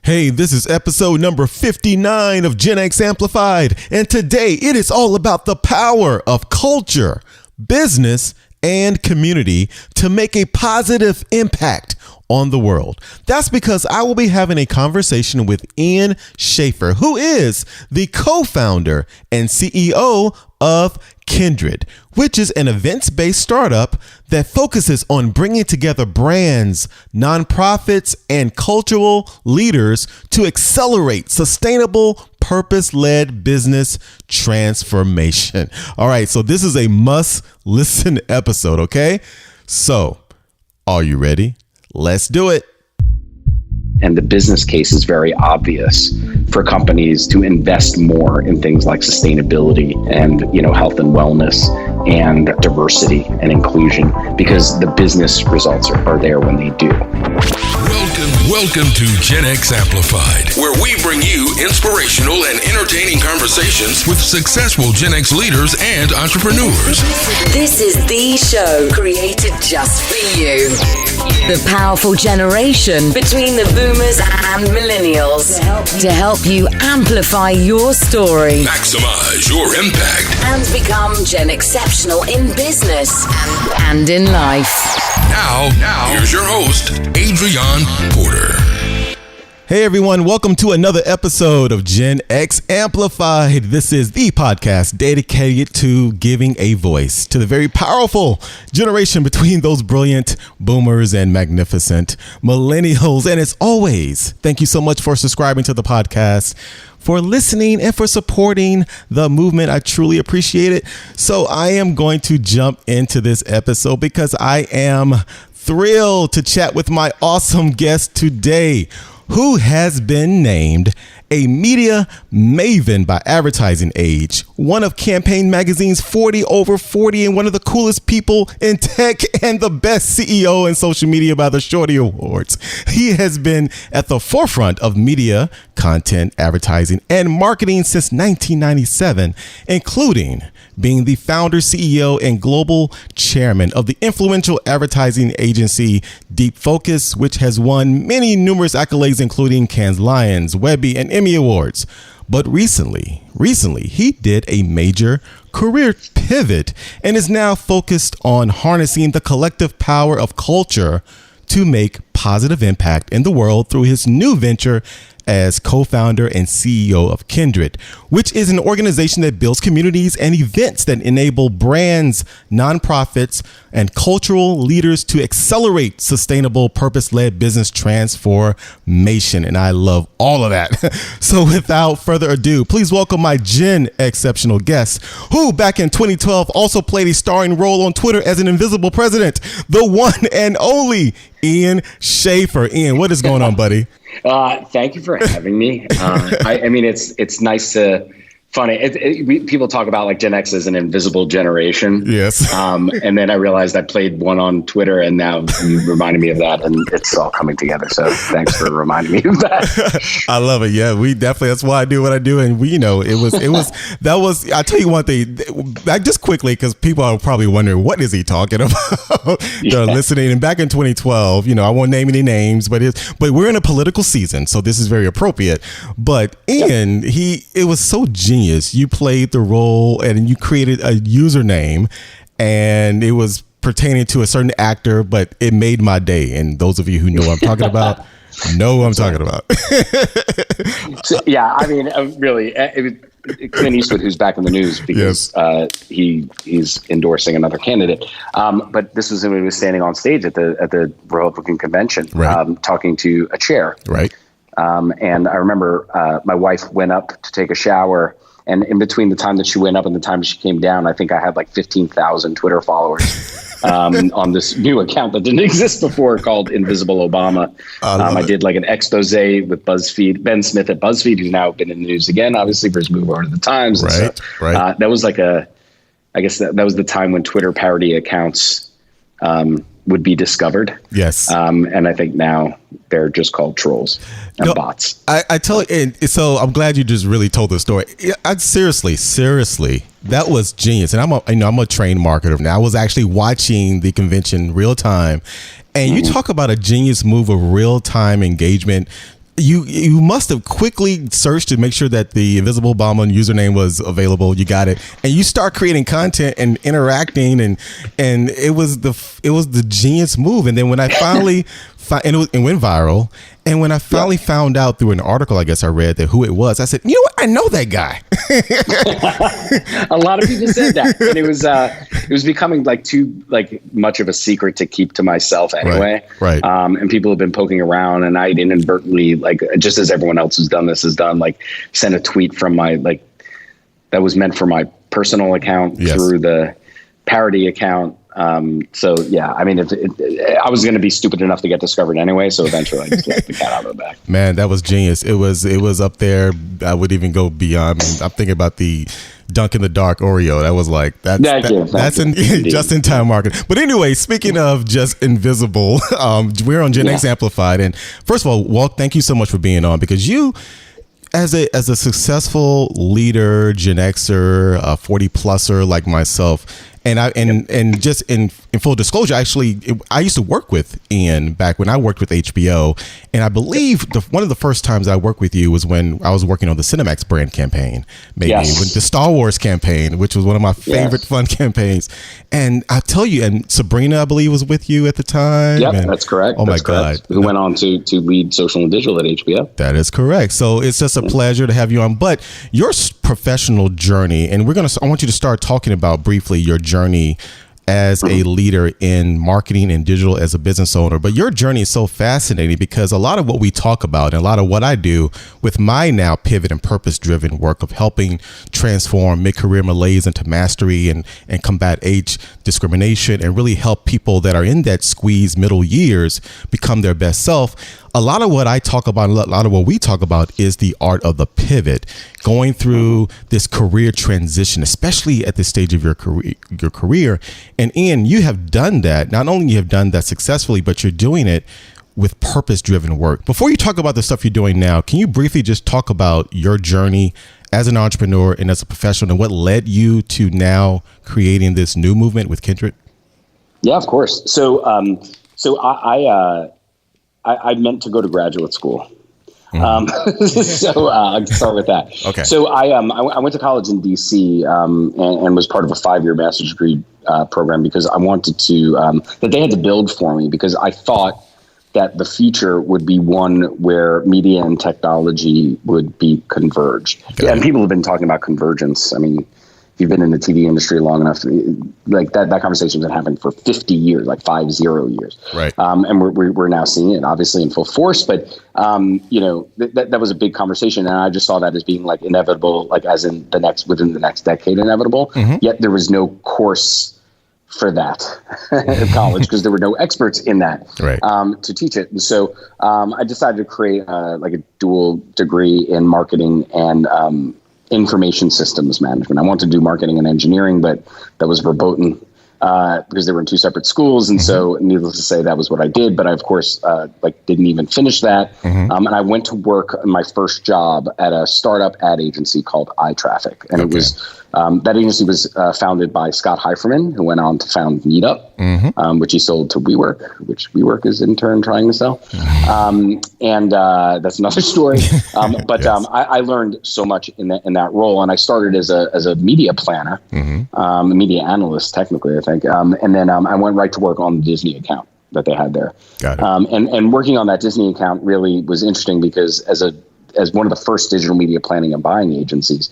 Hey, this is episode number 59 of Gen-X Amplified, and today it is all about the power of culture, business, and community to make a positive impact on the world. That's because I will be having a conversation with Ian Schafer, who is the co-founder and CEO of Kindred, which is an events-based startup that focuses on bringing together brands, nonprofits, and cultural leaders to accelerate sustainable, purpose-led business transformation. All right, so this is a must-listen episode, okay? So, are you ready? Let's do it. And the business case is very obvious for companies to invest more in things like sustainability and, health and wellness and diversity and inclusion, because the business results are there when they do. Welcome to Gen-X Amplified, where we bring you inspirational and entertaining conversations with successful Gen-X leaders and entrepreneurs. This is the show created just for you. The powerful generation between the boomers and millennials to help you amplify your story, maximize your impact, and become Gen Exceptional in business and in life. Now, here's your host, Adrion Porter. Hey everyone, welcome to another episode of Gen-X Amplified. This is the podcast dedicated to giving a voice to the very powerful generation between those brilliant boomers and magnificent millennials. And as always, thank you so much for subscribing to the podcast, for listening, and for supporting the movement. I truly appreciate it. So I am going to jump into this episode because I am thrilled to chat with my awesome guest today, who has been named a media maven by Advertising Age, one of Campaign Magazine's 40 over 40, and one of the coolest people in tech, and the best CEO in social media by the Shorty Awards. He has been at the forefront of media, content, advertising, and marketing since 1997, including being the founder, CEO, and global chairman of the influential advertising agency Deep Focus, which has won numerous accolades, including Cannes Lions, Webby, and Emmy Awards. But recently, he did a major career pivot and is now focused on harnessing the collective power of culture to make positive impact in the world through his new venture as co-founder and CEO of Kindred, which is an organization that builds communities and events that enable brands, nonprofits, and cultural leaders to accelerate sustainable, purpose-led business transformation. And I love all of that. So without further ado, please welcome my Gen exceptional guest, who back in 2012 also played a starring role on Twitter as an invisible president, the one and only Ian Schafer. Ian, what is going on, buddy? Thank you for having me. I mean, it's nice to funny. People talk about like Gen X as an invisible generation. Yes. And then I realized I played one on Twitter, and now you reminded me of that, and it's all coming together. So thanks for reminding me of that. I love it. Yeah, we definitely, that's why I do what I do. And I'll tell you one thing, just quickly, because people are probably wondering, what is he talking about? They're listening. And back in 2012, I won't name any names, but we're in a political season, so this is very appropriate. But Ian, it was so genius. You played the role and you created a username, and it was pertaining to a certain actor, but it made my day. And those of you who know what I'm talking about know what I'm talking about. So, yeah, I mean, really, Clint Eastwood, who's back in the news because he's endorsing another candidate. But this was when he was standing on stage at the Republican convention, right, talking to a chair. Right. And I remember my wife went up to take a shower, and in between the time that she went up and the time she came down, I think I had like 15,000 Twitter followers on this new account that didn't exist before called Invisible Obama. I did like an expose with BuzzFeed, Ben Smith at BuzzFeed, who's now been in the news again, obviously, for his move over to the Times. Right, so, right. That was like that was the time when Twitter parody accounts would be discovered. Yes. And I think now they're just called trolls and bots. I tell you, and so I'm glad you just really told the story. Seriously, that was genius. And I'm a trained marketer now. I was actually watching the convention real time, and you talk about a genius move of real time engagement. you must have quickly searched to make sure that the Invisible Obama username was available. You got it, and you start creating content and interacting, and it was the genius move. And then when I finally it went viral, and when I finally found out through an article, I guess I read, that who it was, I said, you know what, I know that guy. A lot of people said that, and it was becoming too much of a secret to keep to myself anyway. Right. And people have been poking around, and I inadvertently, just as everyone else who's done this has done, sent a tweet from my that was meant for my personal account through the parody account. So yeah, I mean, I was going to be stupid enough to get discovered anyway. So eventually I just let the cat out of the bag. Man, that was genius. It was up there. I would even go beyond. I mean, I'm thinking about the Dunk in the Dark Oreo. That was that's just in time marketing. But anyway, speaking of just invisible, we're on Gen X Amplified. And first of all, Walt, thank you so much for being on, because you, as a successful leader, Gen Xer, 40-pluser like myself, and just in full disclosure, actually, I used to work with Ian back when I worked with HBO, and I believe one of the first times I worked with you was when I was working on the Cinemax brand campaign, with the Star Wars campaign, which was one of my favorite fun campaigns. And I tell you, and Sabrina, I believe, was with you at the time. Yep, that's correct. Oh my God, who went on to lead social and digital at HBO. That is correct. So it's just a pleasure to have you on. But your professional journey, and I want you to start talking about briefly your journey as a leader in marketing and digital as a business owner. But your journey is so fascinating, because a lot of what we talk about and a lot of what I do with my now pivot and purpose-driven work of helping transform mid-career malaise into mastery and combat age discrimination and really help people that are in that squeeze middle years become their best self. A lot of what I talk about, a lot of what we talk about, is the art of the pivot, going through this career transition, especially at this stage of your career. And Ian, you have done that. Not only you have done that successfully, but you're doing it with purpose-driven work. Before you talk about the stuff you're doing now, can you briefly just talk about your journey as an entrepreneur and as a professional, and what led you to now creating this new movement with Kindred? Yeah, of course. So I meant to go to graduate school. So I can start with that. Okay. So I went to college in DC and was part of a 5-year master's degree program, because I wanted to that they had to build for me, because I thought that the future would be one where media and technology would be converged. Okay. And people have been talking about convergence. I mean, if you've been in the TV industry long enough, that conversation's been happening for 50 years, 50 years. Right. And we're now seeing it obviously in full force, but that was a big conversation, and I just saw that as being inevitable, as in within the next decade inevitable. Mm-hmm. Yet there was no course for that at college, because there were no experts in that to teach it. And so I decided to create a dual degree in marketing and information systems management. I wanted to do marketing and engineering, but that was verboten because they were in two separate schools. And so needless to say, that was what I did. But I, of course, didn't even finish that. And I went to work in my first job at a startup ad agency called iTraffic. And it was that agency was founded by Scott Heiferman, who went on to found Meetup, which he sold to WeWork, which WeWork is in turn trying to sell. And that's another story. But I learned so much in that role. And I started as a media planner, a media analyst, technically, I think. And then I went right to work on the Disney account that they had there. Got it. And working on that Disney account really was interesting, because as one of the first digital media planning and buying agencies,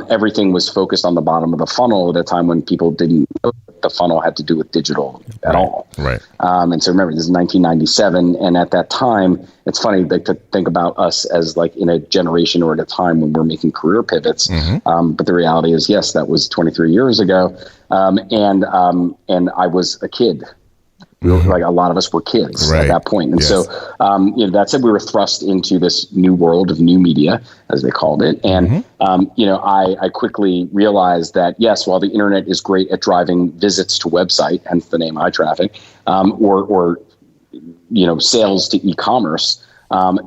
everything was focused on the bottom of the funnel at a time when people didn't know what the funnel had to do with digital at all. Right. And so remember, this is 1997. And at that time, it's funny to think about us as in a generation or at a time when we're making career pivots. But the reality is, yes, that was 23 years ago. And I was a kid. A lot of us were kids at that point. And so, that said, we were thrust into this new world of new media, as they called it. And, I quickly realized that, yes, while the internet is great at driving visits to website, hence the name iTraffic, or sales to e-commerce,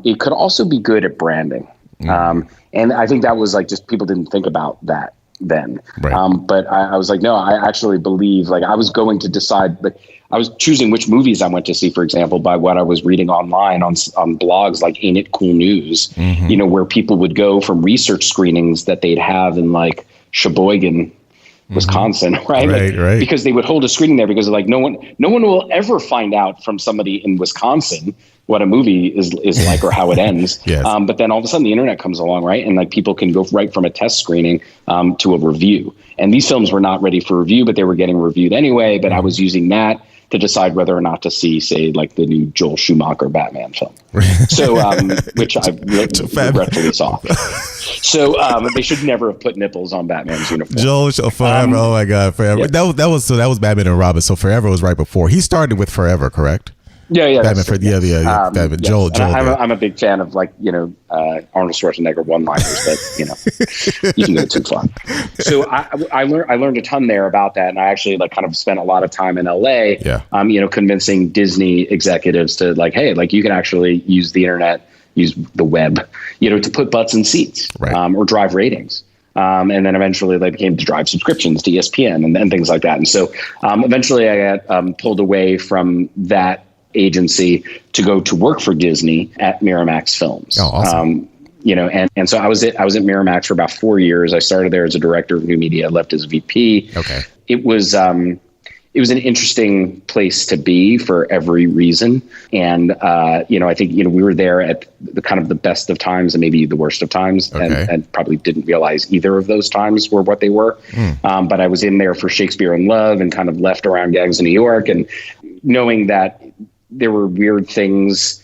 it could also be good at branding. And I think that was just people didn't think about that then. Right. But I was like, no, I actually believe, like, I was going to decide, like, I was choosing which movies I went to see, for example, by what I was reading online on blogs like Ain't It Cool News, you know, where people would go from research screenings that they'd have in like Sheboygan, Wisconsin, right? Right. Because they would hold a screening there because like no one will ever find out from somebody in Wisconsin what a movie is like or how it ends. Yes. But then all of a sudden the internet comes along, right? And like people can go right from a test screening to a review. And these films were not ready for review, but they were getting reviewed anyway. But I was using that to decide whether or not to see, say, like the new Joel Schumacher Batman film. So, which I regretfully saw. So they should never have put nipples on Batman's uniform. Joel Forever. Oh my God, Forever. Yeah. That was Batman and Robin. So Forever was right before. He started with Forever, correct? Yeah. Batman for Batman. Yes. Joel. I'm a big fan of, like, you know, Arnold Schwarzenegger one-liners that, you know, you can go too far. So I learned a ton there about that, and I actually like kind of spent a lot of time in LA, you know, convincing Disney executives to like, hey, like you can actually use the internet, use the web, you know, to put butts in seats, right. Or drive ratings. And then eventually they became to drive subscriptions to ESPN and things like that. And so eventually I got pulled away from that agency to go to work for Disney at Miramax Films. Oh, awesome. You know, and so I was at Miramax for about 4 years. I started there as a director of new media, left as VP. Okay. It was an interesting place to be for every reason. And, you know, I think, you know, we were there at the kind of the best of times and maybe the worst of times, and probably didn't realize either of those times were what they were. But I was in there for Shakespeare in Love and kind of left around Gangs in New York, and knowing that there were weird things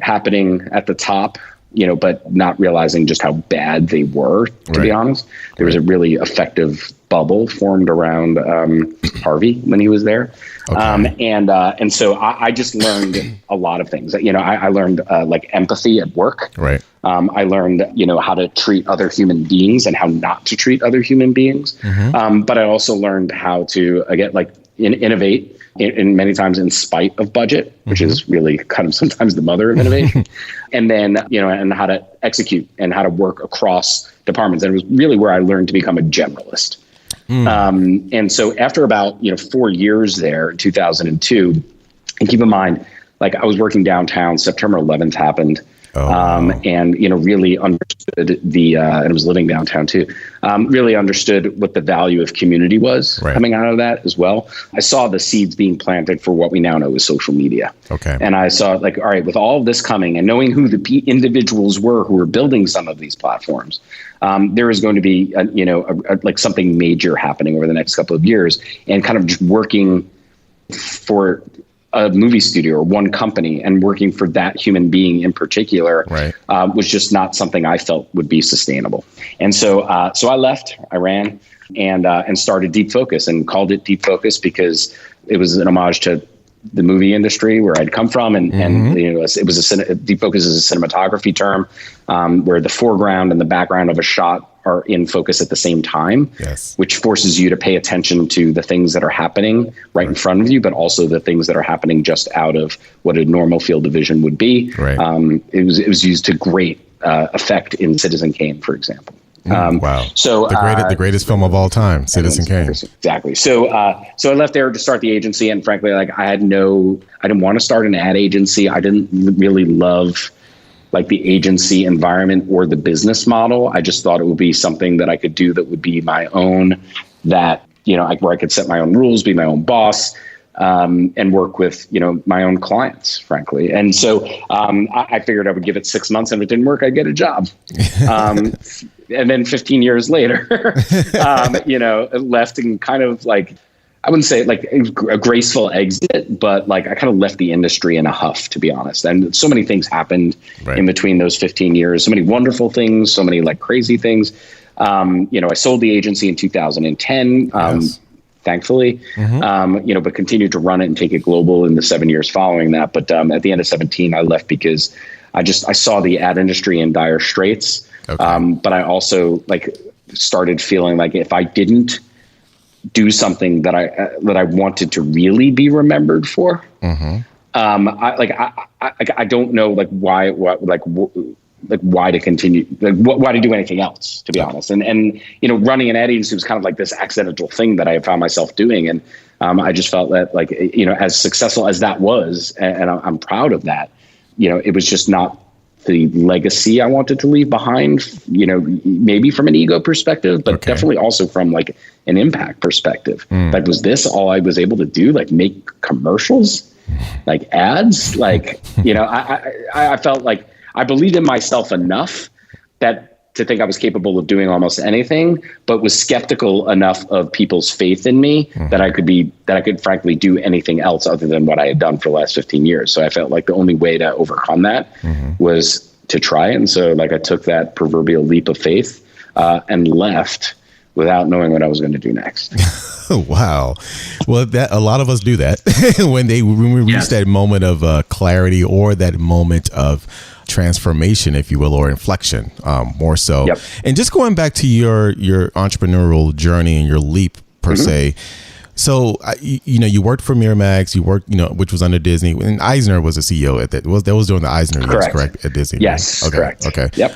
happening at the top, you know, but not realizing just how bad they were, to be honest. There was a really effective bubble formed around Harvey when he was there. Okay. And so I just learned a lot of things. You know, I learned like empathy at work. Right. I learned, you know, how to treat other human beings and how not to treat other human beings. But I also learned how to, again, like innovate in many times in spite of budget, which is really kind of sometimes the mother of innovation. And then, you know, and how to execute and how to work across departments. And it was really where I learned to become a generalist. And so after about, you know, 4 years there in 2002, and keep in mind, like I was working downtown, September 11th happened. And, you know, really understood and I was living downtown too, really understood what the value of community was coming out of that as well. I saw the seeds being planted for what we now know as social media. Okay. And I saw like, all right, with all of this coming and knowing who the individuals were who were building some of these platforms, there is going to be, like something major happening over the next couple of years, and kind of just working for a movie studio or one company and working for that human being in particular was just not something I felt would be sustainable. And so I left, I ran and started Deep Focus, and called it Deep Focus because it was an homage to the movie industry where I'd come from. And you know, it was Deep Focus is a cinematography term where the foreground and the background of a shot are in focus at the same time, which forces you to pay attention to the things that are happening right in front of you, but also the things that are happening just out of what a normal field of vision would be. It was used to great effect in Citizen Kane, for example. Wow. So the greatest film of all time, Citizen Kane. Exactly. So I left there to start the agency, and frankly, like I didn't want to start an ad agency. I didn't really love like the agency environment or the business model. I just thought it would be something that I could do that would be my own, that, you know, where I could set my own rules, be my own boss, and work with, you know, my own clients, frankly. And so I figured I would give it 6 months, and if it didn't work, I'd get a job. And then 15 years later, you know, left and kind of like, I wouldn't say like a graceful exit, but like I kind of left the industry in a huff, to be honest. And so many things happened in between those 15 years, so many wonderful things, so many like crazy things. You know, I sold the agency in 2010, thankfully, you know, but continued to run it and take it global in the 7 years following that. But at the end of 17, I left because I saw the ad industry in dire straits. But I also like started feeling like if I didn't do something that I wanted to really be remembered for, I don't know like like why to continue, like why to do anything else, to be honest. And running an ad agency was kind of like this accidental thing that I found myself doing. And I just felt that, like, as successful as that was, and I'm proud of that, it was just not the legacy I wanted to leave behind, maybe from an ego perspective, but definitely also from like an impact perspective. Like, was this all I was able to do? Like, make commercials, like ads, like, I felt like I believed in myself enough to think I was capable of doing almost anything, but was skeptical enough of people's faith in me that I could frankly do anything else other than what I had done for the last 15 years. So I felt like the only way to overcome that was to try it. And so, like, I took that proverbial leap of faith and left without knowing what I was going to do next. Wow. Well, a lot of us do that when we reach that moment of clarity, or that moment of transformation, if you will, or inflection, more so. Yep. And just going back to your entrepreneurial journey and your leap per se. So, you worked for Miramax, you worked, which was under Disney, and Eisner was the CEO at that. That was during the Eisner years, correct? At Disney. Yes, right? correct. Okay. Yep.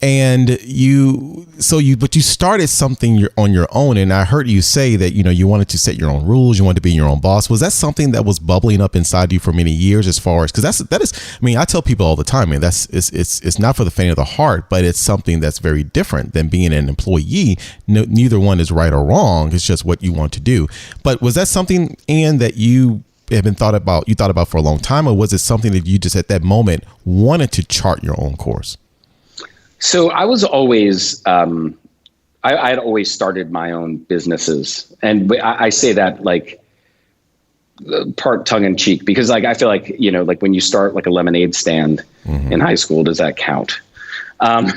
And you started something on your own, and I heard you say that, you wanted to set your own rules, you wanted to be your own boss. Was that something that was bubbling up inside you for many years, as far as, because that is, I tell people all the time, it's not for the faint of the heart, but it's something that's very different than being an employee. Neither one is right or wrong. It's just what you want to do. But was that something, Ian, that you thought about for a long time, or was it something that you just at that moment wanted to chart your own course? So I was always, I had always started my own businesses, and I say that like part tongue in cheek, because like I feel like, like when you start like a lemonade stand in high school, does that count? You know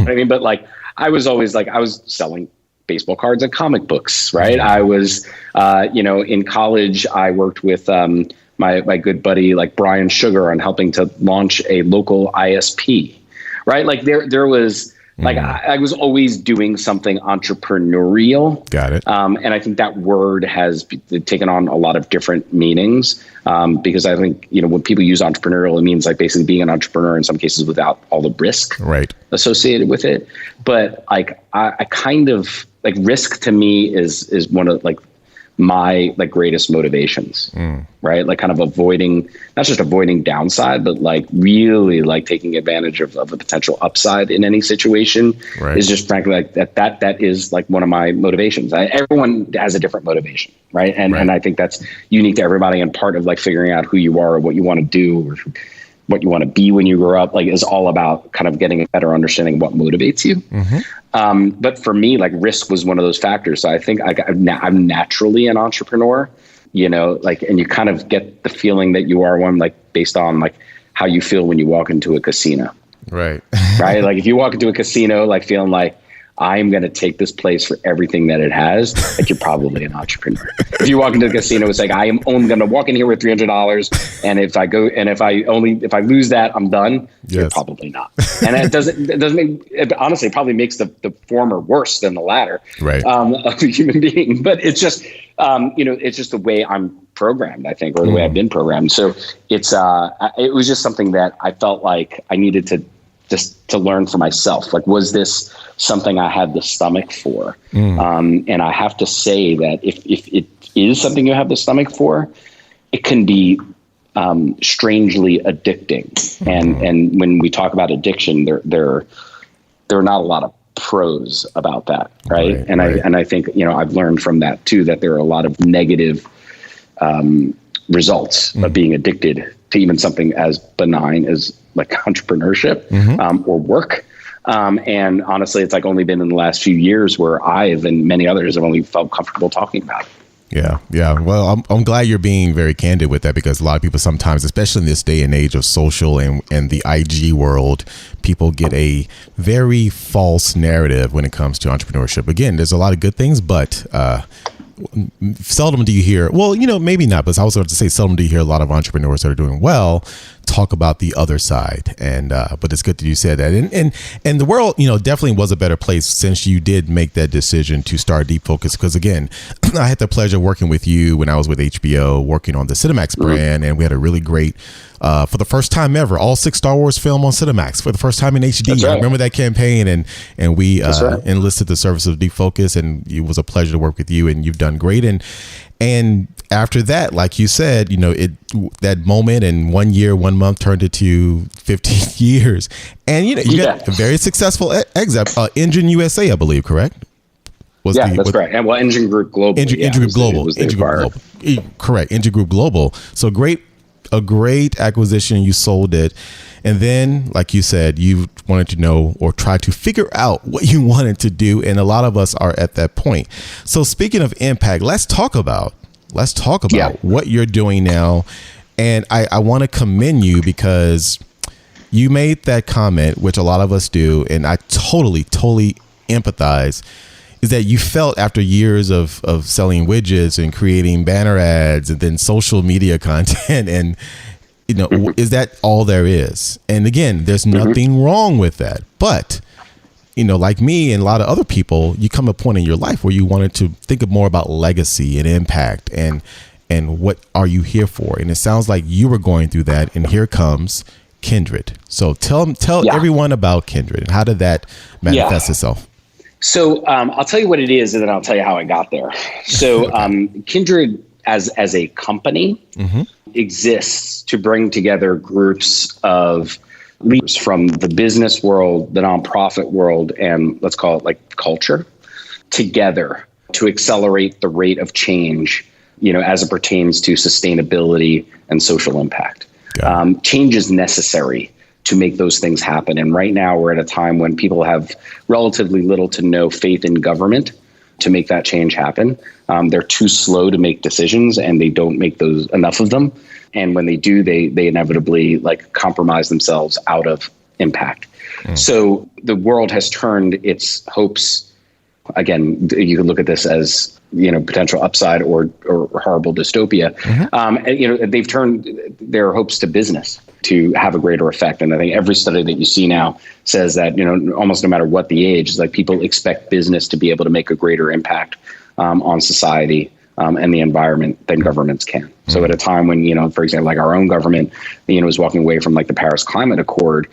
what I mean? But like I was always like, I was selling baseball cards and comic books, right? I was, in college, I worked with my good buddy, like Brian Sugar, on helping to launch a local ISP, right? Like there was, like I was always doing something entrepreneurial. Got it. And I think that word has taken on a lot of different meanings, because I think, when people use entrepreneurial, it means like basically being an entrepreneur in some cases without all the risk associated with it. But like I kind of like, risk to me is one of like my like greatest motivations, right? Like kind of not just avoiding downside, but like really like taking advantage of a potential upside in any situation is just frankly like that is like one of my motivations. Everyone has a different motivation, right? And I think that's unique to everybody, and part of like figuring out who you are or what you want to do or what you want to be when you grow up, like is all about kind of getting a better understanding of what motivates you. But for me, like risk was one of those factors. So I think I'm naturally an entrepreneur, like, and you kind of get the feeling that you are one, like based on like how you feel when you walk into a casino. Right. Like if you walk into a casino, like feeling like I'm going to take this place for everything that it has, like you're probably an entrepreneur. If you walk into the casino, it's like, I am only going to walk in here with $300. And if I lose that, I'm done. Yes. You're probably not. And it honestly probably makes the former worse than the latter, of a human being. But it's just, it's just the way I'm programmed, I think, or the way I've been programmed. So it was just something that I felt like I needed to learn for myself. Like, was this something I had the stomach for? And I have to say that if it is something you have the stomach for, it can be strangely addicting. And when we talk about addiction, there are not a lot of pros about that, right? And I think I've learned from that too, that there are a lot of negative results of being addicted to even something as benign as like entrepreneurship or work. And honestly, it's like only been in the last few years where I've and many others have only felt comfortable talking about it. Yeah. Well, I'm glad you're being very candid with that, because a lot of people sometimes, especially in this day and age of social and the IG world, people get a very false narrative when it comes to entrepreneurship. Again, there's a lot of good things, but seldom do you hear, maybe not, but I was going to say seldom do you hear a lot of entrepreneurs that are doing well talk about the other side. And but it's good that you said that. And the world, definitely was a better place since you did make that decision to start Deep Focus. Because again, I had the pleasure of working with you when I was with HBO, working on the Cinemax brand, and we had a really great for the first time ever, all 6 Star Wars film on Cinemax for the first time in HD. That's right. I remember that campaign, and we enlisted the service of Defocus, and it was a pleasure to work with you, and you've done great. And after that, like you said, that moment and 1 year, 1 month turned into 15 years. And, you got a very successful exit, Engine USA, I believe, correct? That's correct. And Engine Group Global. Engine Group Global. Correct. Engine Group Global. So a great acquisition. You sold it. And then, like you said, you wanted to know or try to figure out what you wanted to do. And a lot of us are at that point. So speaking of impact, let's talk about what you're doing now. And I want to commend you because you made that comment, which a lot of us do. And I totally empathize, is that you felt after years of selling widgets and creating banner ads and then social media content and, is that all there is? And again, there's nothing wrong with that. But, like me and a lot of other people, you come to a point in your life where you wanted to think more about legacy and impact and what are you here for? And it sounds like you were going through that. And here comes Kindred. So tell everyone about Kindred and how did that manifest itself? So I'll tell you what it is, and then I'll tell you how I got there. So Kindred as a company exists to bring together groups of leaders from the business world, the nonprofit world, and let's call it like culture together to accelerate the rate of change, as it pertains to sustainability and social impact. Change is necessary to make those things happen. And right now we're at a time when people have relatively little to no faith in government to make that change happen. They're too slow to make decisions and they don't make enough of them. And when they do, they inevitably compromise themselves out of impact. So the world has turned its hopes. Again, you can look at this as, potential upside or horrible dystopia. They've turned their hopes to business to have a greater effect. And I think every study that you see now says that, almost no matter what the age, people expect business to be able to make a greater impact on society and the environment than governments can. So at a time when, for example, our own government, is walking away from the Paris Climate Accord,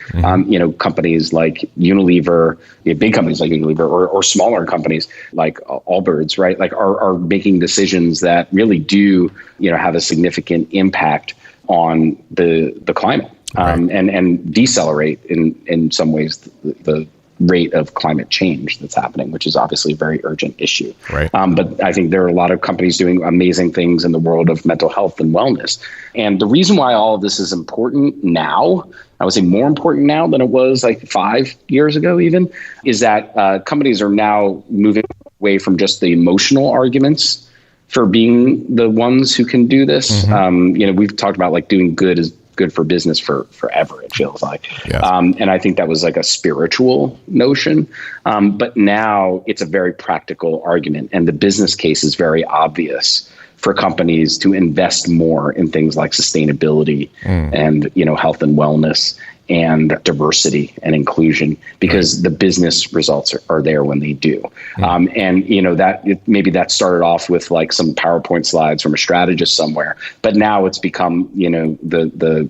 companies like Unilever, big companies like Unilever or smaller companies like Allbirds, right, are making decisions that really do, have a significant impact on the climate and decelerate in some ways the rate of climate change that's happening, which is obviously a very urgent issue. Right. But I think there are a lot of companies doing amazing things in the world of mental health and wellness. And the reason why all of this is important now, I would say more important now than it was 5 years ago even, is that companies are now moving away from just the emotional arguments for being the ones who can do this. We've talked about doing good is good for business forever, it feels like. Yes. And I think that was a spiritual notion. But now it's a very practical argument. And the business case is very obvious for companies to invest more in things like sustainability and, health and wellness and diversity and inclusion, because the business results are there when they do. Maybe that started off with some PowerPoint slides from a strategist somewhere, but now it's become, the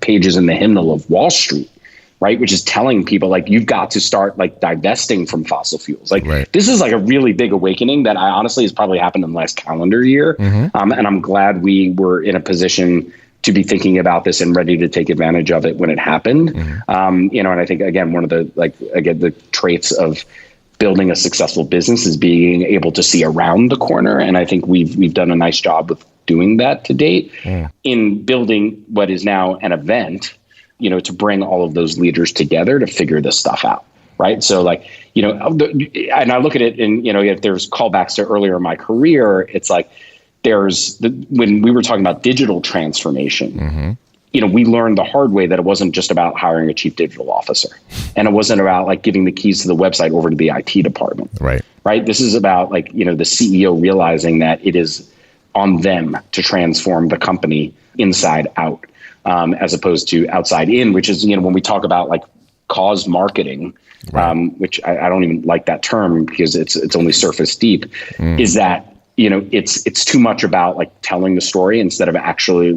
pages in the hymnal of Wall Street, right? Which is telling people you've got to start divesting from fossil fuels. This is a really big awakening that honestly has probably happened in the last calendar year. And I'm glad we were in a position to be thinking about this and ready to take advantage of it when it happened. And I think, again, one of the traits of building a successful business is being able to see around the corner. And I think we've done a nice job with doing that to date in building what is now an event, to bring all of those leaders together to figure this stuff out. Right. So and I look at it and, if there's callbacks to earlier in my career, it's when we were talking about digital transformation, we learned the hard way that it wasn't just about hiring a chief digital officer, and it wasn't about giving the keys to the website over to the IT department. Right. This is about the CEO realizing that it is on them to transform the company inside out, as opposed to outside in, which is, when we talk about cause marketing, which I don't even like that term because it's only surface deep, is that, it's too much about telling the story instead of actually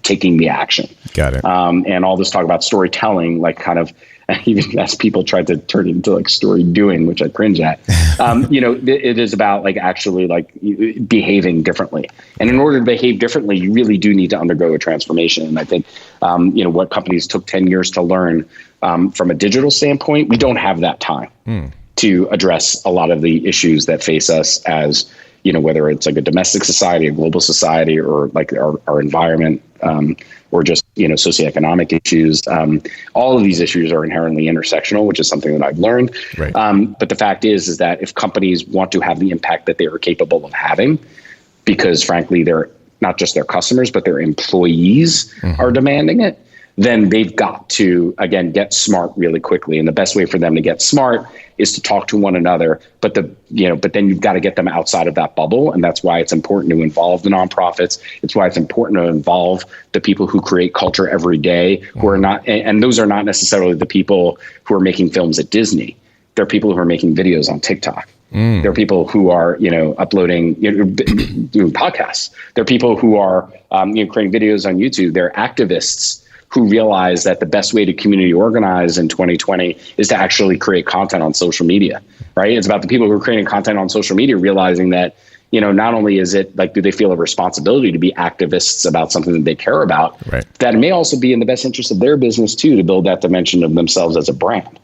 taking the action. Got it. And all this talk about storytelling, like kind of, even as people tried to turn it into like story doing, which I cringe at, it is about like actually like behaving differently. And in order to behave differently, you really do need to undergo a transformation. And I think, what companies took 10 years to learn from a digital standpoint, we don't have that time to address a lot of the issues that face us as, whether it's like a domestic society, a global society, or like our environment, or just, socioeconomic issues. All of these issues are inherently intersectional, which is something that I've learned. Right. But the fact is that if companies want to have the impact that they are capable of having, because frankly, they're not just their customers, but their employees are demanding it, then they've got to, again, get smart really quickly. And the best way for them to get smart is to talk to one another. But then you've got to get them outside of that bubble. And that's why it's important to involve the nonprofits. It's why it's important to involve the people who create culture every day, who are not, and those are not necessarily the people who are making films at Disney. They're people who are making videos on TikTok. There are people who are, uploading, doing podcasts. There are people who are, creating videos on YouTube. They're activists who realize that the best way to community organize in 2020 is to actually create content on social media, right? It's about the people who are creating content on social media realizing that, not only is it like, do they feel a responsibility to be activists about something that they care about, right, that it may also be in the best interest of their business too, to build that dimension of themselves as a brand.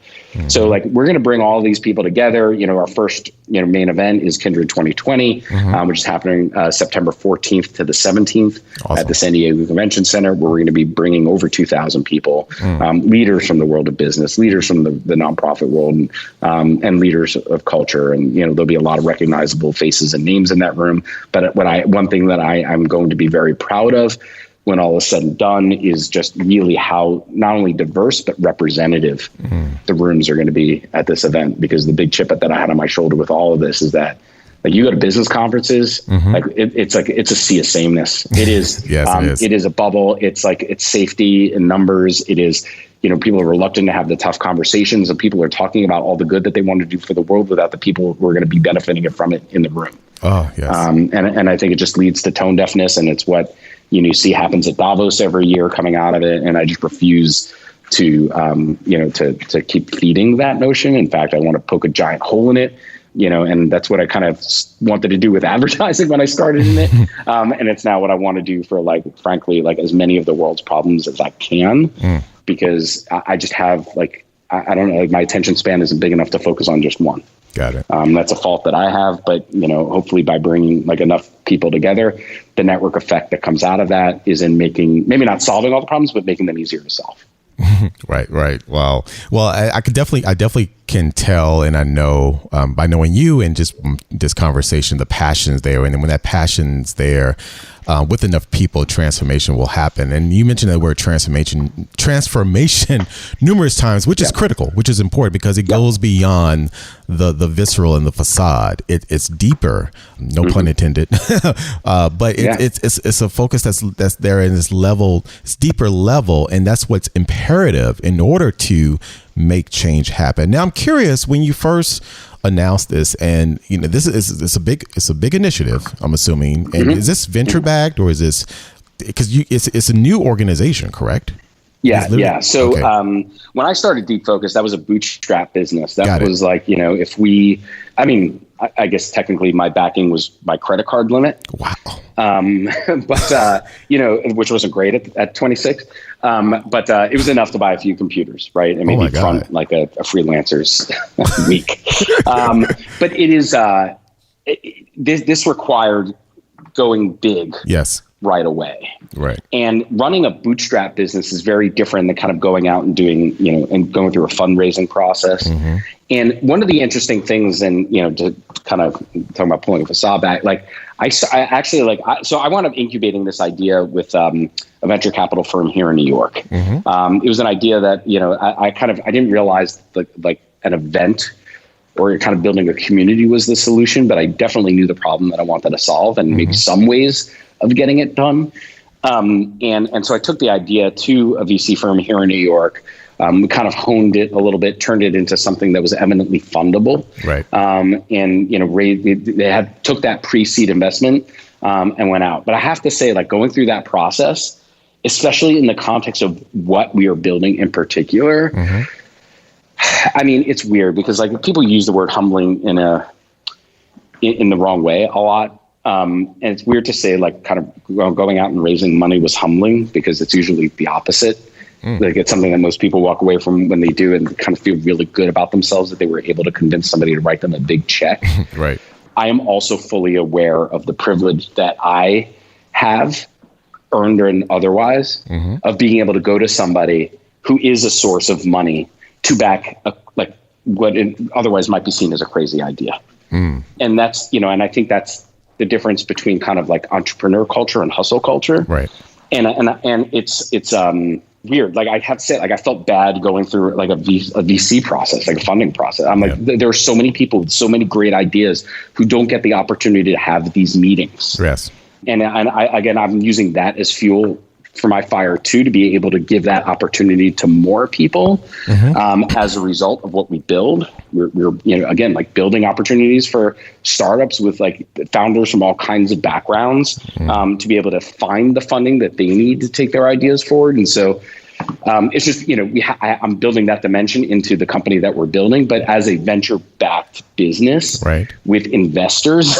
So like, we're going to bring all these people together. Our first, main event is Kindred 2020, which is happening September 14th to the 17th at the San Diego Convention Center, where we're going to be bringing over 2,000 people, leaders from the world of business, leaders from the nonprofit world, and leaders of culture. And, there'll be a lot of recognizable faces and names in that room. But one thing that I'm going to be very proud of when all is said and done is just really how not only diverse, but representative the rooms are going to be at this event. Because the big chip that I had on my shoulder with all of this is that, like, you go to business conferences, like it's a sea of sameness. It is, yes, it is. It is a bubble. It's like, it's safety in numbers. It is, people are reluctant to have the tough conversations, and people are talking about all the good that they want to do for the world without the people who are going to be benefiting from it in the room. Oh, yes. And I think it just leads to tone deafness, and it's what, you see happens at Davos every year coming out of it. And I just refuse to, to keep feeding that notion. In fact, I want to poke a giant hole in it, and that's what I kind of wanted to do with advertising when I started in it. And it's now what I want to do for, like, frankly, like, as many of the world's problems as I can, because I just have, like, I don't know, like, my attention span isn't big enough to focus on just one. Got it. That's a fault that I have, but, hopefully by bringing, like, enough people together, the network effect that comes out of that is in making, maybe not solving all the problems, but making them easier to solve. Right. Wow. Well, I definitely can tell, and I know by knowing you and just this conversation, the passion's there, and then when that passion's there, with enough people, transformation will happen. And you mentioned the word transformation numerous times, which is critical, which is important, because it goes beyond the visceral and the facade. It's deeper, no pun intended, but it's a focus that's there in this level, it's deeper level, and that's what's imperative in order to make change happen. Now, I'm curious, when you first announced this, and this is a big initiative, I'm assuming, and is this venture backed, or is this, because it's a new organization, correct? Yeah. So when I started Deep Focus, that was a bootstrap business. That was like, I guess technically my backing was my credit card limit. Wow. But which wasn't great at 26. But it was enough to buy a few computers, right? And maybe front like a freelancer's week. But it is, this required going big. Yes. Right away. Right. And running a bootstrap business is very different than kind of going out and doing, and going through a fundraising process. And one of the interesting things, and, to kind of talking about pulling a facade back, like I wound up incubating this idea with a venture capital firm here in New York. It was an idea that, I didn't realize like an event or kind of building a community was the solution, but I definitely knew the problem that I wanted to solve, and maybe some ways of getting it done. And so I took the idea to a VC firm here in New York. We kind of honed it a little bit, turned it into something that was eminently fundable. Right. They took that pre-seed investment and went out. But I have to say, like, going through that process, especially in the context of what we are building in particular. I mean, it's weird because like people use the word humbling in the wrong way a lot. And it's weird to say like kind of going out and raising money was humbling because it's usually the opposite. Like it's something that most people walk away from when they do and kind of feel really good about themselves that they were able to convince somebody to write them a big check. Right. I am also fully aware of the privilege that I have earned and otherwise of being able to go to somebody who is a source of money to back like what otherwise might be seen as a crazy idea. And that's, you know, and I think that's the difference between kind of like entrepreneur culture and hustle culture. Right. And it's weird. Like I have to say, like I felt bad going through like a VC process, like a funding process. I'm like, there are so many people with so many great ideas who don't get the opportunity to have these meetings. Yes. And I'm using that as fuel for my fire too, to be able to give that opportunity to more people as a result of what we build. We're you know, again, like building opportunities for startups with like founders from all kinds of backgrounds to be able to find the funding that they need to take their ideas forward. And so it's just, you know, I'm building that dimension into the company that we're building, but as a venture-backed business with investors,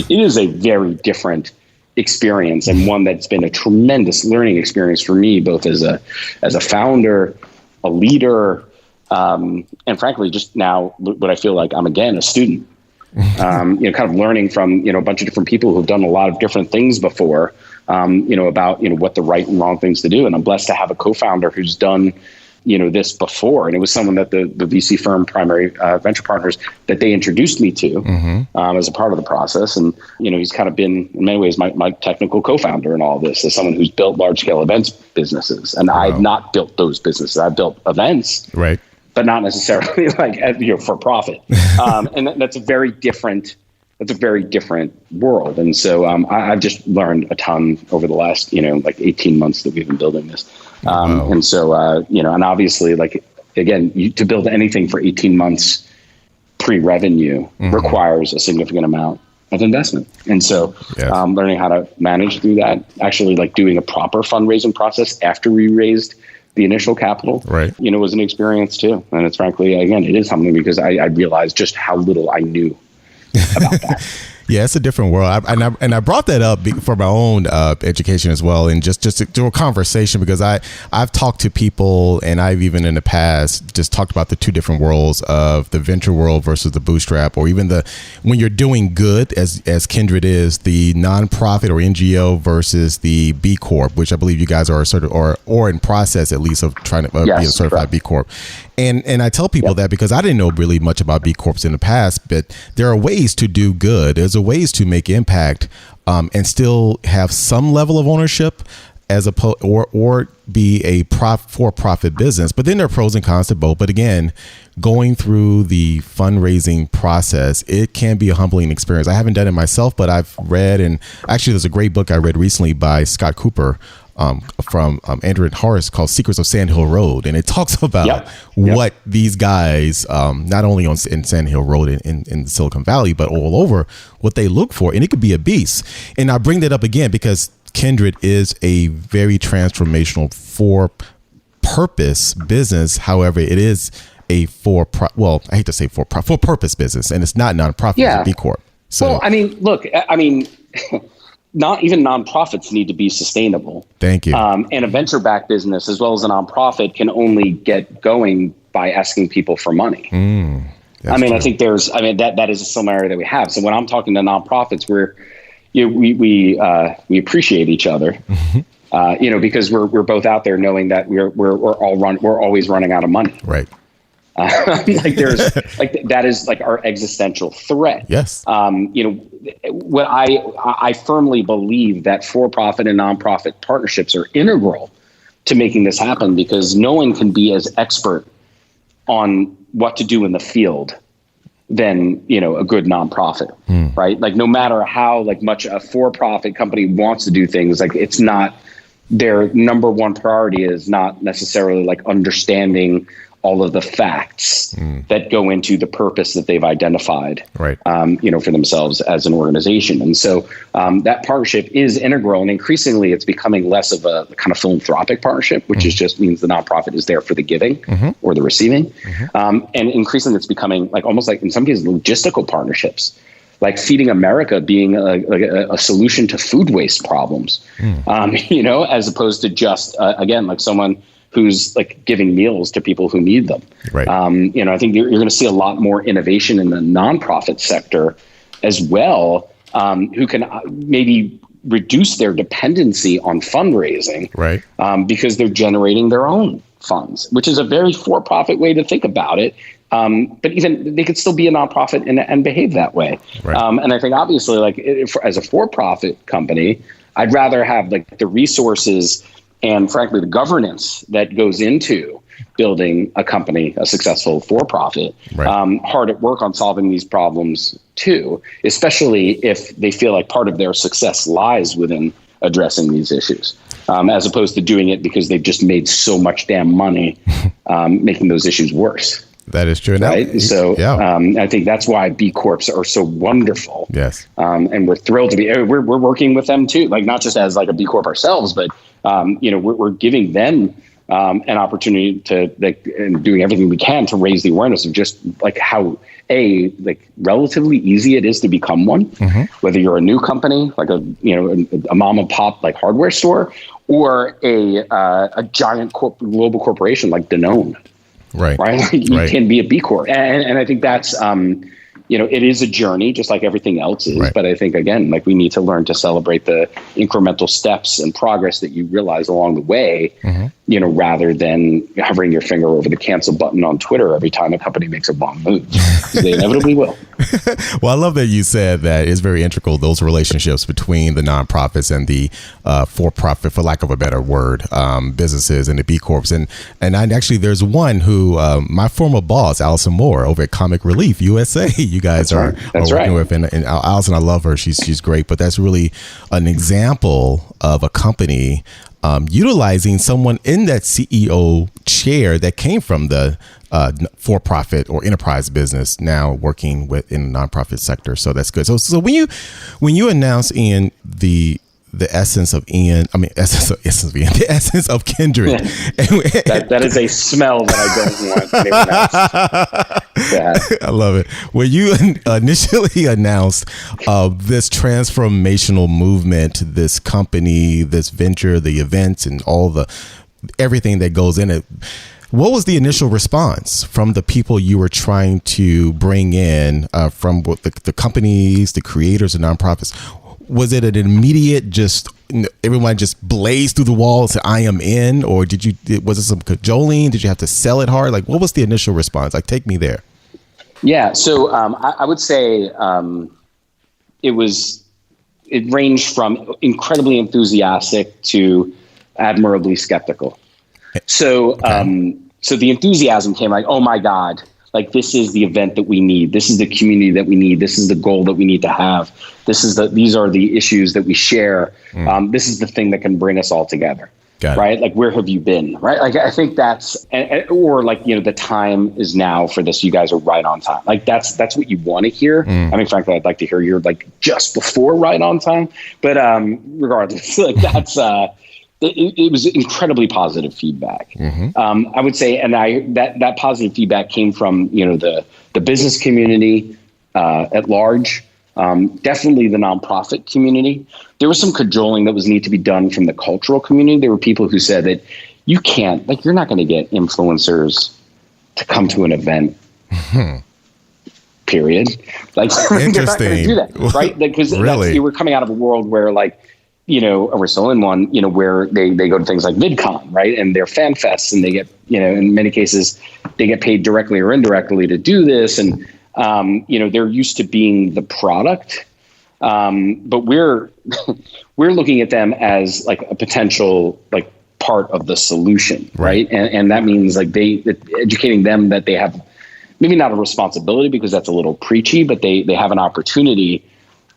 it is a very different experience and one that's been a tremendous learning experience for me, both as a founder, a leader, and frankly, just now what I feel like I'm again a student. You know, kind of learning from, you know, a bunch of different people who've done a lot of different things before, you know, about, you know, what the right and wrong things to do. And I'm blessed to have a co-founder who's done, you know, this before. And it was someone that the VC firm primary venture partners that they introduced me to as a part of the process. And, you know, he's kind of been in many ways my technical co-founder in all of this, as someone who's built large scale events businesses. And I've not built those businesses. I've built events, but not necessarily like, you know, for profit. And that's a very different world. And so I've just learned a ton over the last, you know, like 18 months that we've been building this. And so, you know, and obviously, like, again, to build anything for 18 months pre-revenue requires a significant amount of investment. And so learning how to manage through that, actually like doing a proper fundraising process after we raised the initial capital, you know, was an experience too. And it's frankly, again, it is humbling because I realized just how little I knew about that. Yeah, it's a different world. I brought that up for my own education as well, and just to do a conversation, because I've talked to people, and I've even in the past just talked about the two different worlds of the venture world versus the bootstrap, or even when you're doing good as Kindred is, the nonprofit or NGO versus the B Corp, which I believe you guys are sort of or in process at least of trying to be a certified B Corp. And I tell people that because I didn't know really much about B Corps in the past, but there are ways to do good. There's ways to make impact and still have some level of ownership as or be a for-profit business. But then there are pros and cons to both. But again, going through the fundraising process, it can be a humbling experience. I haven't done it myself, but I've read, and actually there's a great book I read recently by Scott Cooper from Adrion Horace called Secrets of Sand Hill Road. And it talks about what these guys, not only in Sand Hill Road in Silicon Valley, but all over, what they look for. And it could be a beast. And I bring that up again because Kindred is a very transformational for-purpose business. However, it is a for-purpose business, and it's not nonprofit, it's a B Corp. So, well, I mean, look, not even nonprofits need to be sustainable. Thank you. And a venture-backed business, as well as a nonprofit, can only get going by asking people for money. I mean, true. I think that is a similarity that we have. So when I'm talking to nonprofits, we appreciate each other, you know, because we're both out there knowing that we're always running out of money. Right. Like there's like that is like our existential threat. Yes. You know, what I firmly believe that for-profit and nonprofit partnerships are integral to making this happen, because no one can be as expert on what to do in the field than, you know, a good nonprofit, right? Like no matter how like much a for-profit company wants to do things, like it's not their number one priority is not necessarily like understanding all of the facts that go into the purpose that they've identified, right. For themselves as an organization. And so that partnership is integral, and increasingly it's becoming less of a kind of philanthropic partnership, which is just means the nonprofit is there for the giving or the receiving. And increasingly it's becoming like almost like in some cases logistical partnerships, like Feeding America being a solution to food waste problems, as opposed to just, again, like someone who's like giving meals to people who need them. Right. I think you're going to see a lot more innovation in the nonprofit sector as well, who can maybe reduce their dependency on fundraising, right? Because they're generating their own funds, which is a very for-profit way to think about it. But even they could still be a nonprofit and behave that way. Right. And I think obviously, like as a for-profit company, I'd rather have like the resources and frankly, the governance that goes into building a company, a successful for-profit, right. Hard at work on solving these problems too, especially if they feel like part of their success lies within addressing these issues, as opposed to doing it because they've just made so much damn money making those issues worse. That is true. Right. So I think that's why B Corps are so wonderful. Yes. And we're thrilled to be, we're working with them too, like not just as like a B Corp ourselves, but we're giving them an opportunity to and doing everything we can to raise the awareness of just like how relatively easy it is to become one, whether you're a new company, like a mom and pop like hardware store, or a giant global corporation like Danone. Right. You can be a B Corp. And I think that's, it is a journey just like everything else is. Right. But I think, again, like we need to learn to celebrate the incremental steps and progress that you realize along the way, rather than hovering your finger over the cancel button on Twitter every time a company makes a wrong move. They inevitably will. Well, I love that you said that it's very integral, those relationships between the nonprofits and the for-profit, for lack of a better word, businesses and the B Corps. And there's one who my former boss, Allison Moore, over at Comic Relief USA, you guys are working with. And Allison, I love her. She's great. But that's really an example of a company utilizing someone in that CEO chair that came from the for-profit or enterprise business, now working in the nonprofit sector. So that's good. So when you announce, Ian, the essence of Kindred. that is a smell that I don't want anyone else. I love it. When you initially announced this transformational movement, this company, this venture, the events, and everything that goes in it, what was the initial response from the people you were trying to bring in, from the companies, the creators, the nonprofits? Was it an immediate everyone just blazed through the wall and said, I am in? Or was it some cajoling? Did you have to sell it hard? Like, what was the initial response? Like, take me there. Yeah. So I would say it ranged from incredibly enthusiastic to admirably skeptical. So, so the enthusiasm came like, oh my God, like this is the event that we need. This is the community that we need. This is the goal that we need to have. These are the issues that we share. This is the thing that can bring us all together. Right? Like, where have you been? Right? Like, I think that's, or like, the time is now for this. You guys are right on time. Like, that's what you want to hear. I mean, frankly, I'd like to hear you're like just before right on time. But regardless, like that's, it was incredibly positive feedback. I would say, and that positive feedback came from, the business community at large. Definitely the nonprofit community. There was some cajoling that was need to be done from the cultural community. There were people who said that you can't, like, you're not going to get influencers to come to an event. Period. Like, you're not going to do that, right? Because really? We're coming out of a world where, like, we're still in one, where they go to things like VidCon, right? And they're fan fests, and they get, in many cases, they get paid directly or indirectly to do this. And, they're used to being the product. But we're looking at them as like a potential, like, part of the solution. Right. And that means like educating them that they have maybe not a responsibility, because that's a little preachy, but they have an opportunity